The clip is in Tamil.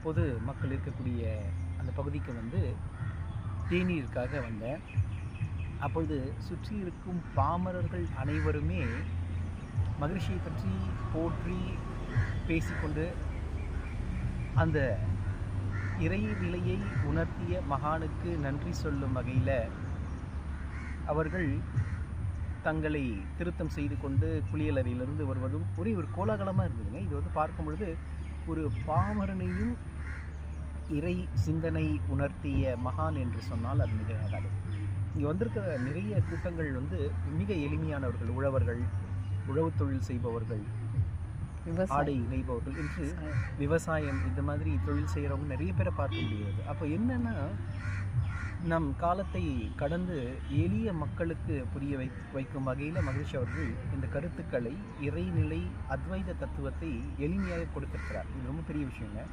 பொது மக்கள் இருக்கக்கூடிய அந்த பகுதிக்கு வந்து தேநீருக்காக வந்தேன். அப்பொழுது சுற்றி இருக்கும் பாமரர்கள் அனைவருமே மகிழ்ச்சியை பற்றி போற்றி பேசிக்கொண்டு அந்த இறை நிலையை உணர்த்திய மகானுக்கு நன்றி சொல்லும் வகையில் அவர்கள் தங்களை திருத்தம் செய்து கொண்டு குளியலறையிலிருந்து வருவதும் ஒரே ஒரு கோலாகலமாக இருந்ததுங்க. இது வந்து பார்க்கும் பொழுது ஒரு பாமரனையும் இறை சிந்தனை உணர்த்திய மகான் என்று சொன்னால் அது மிகையாகாது. இங்கே வந்திருக்கிற நிறைய கூட்டங்கள் வந்து மிக எளிமையானவர்கள், உழவர்கள், உழவு தொழில் செய்பவர்கள், ஆடை நெய்பவர்கள் என்று விவசாயம் இந்த மாதிரி தொழில் செய்கிறவங்க நிறைய பேரை பார்க்க முடியாது. அப்போ என்னென்னா, நம் காலத்தை கடந்து எளிய மக்களுக்கு புரிய வைக்கும் வகையில் மகிழ்ச்சி அவர்கள் இந்த கருத்துக்களை, இறைநிலை, அத்வைத தத்துவத்தை எளிமையாக கொடுத்திருக்கிறார். இது ரொம்ப பெரிய விஷயங்க.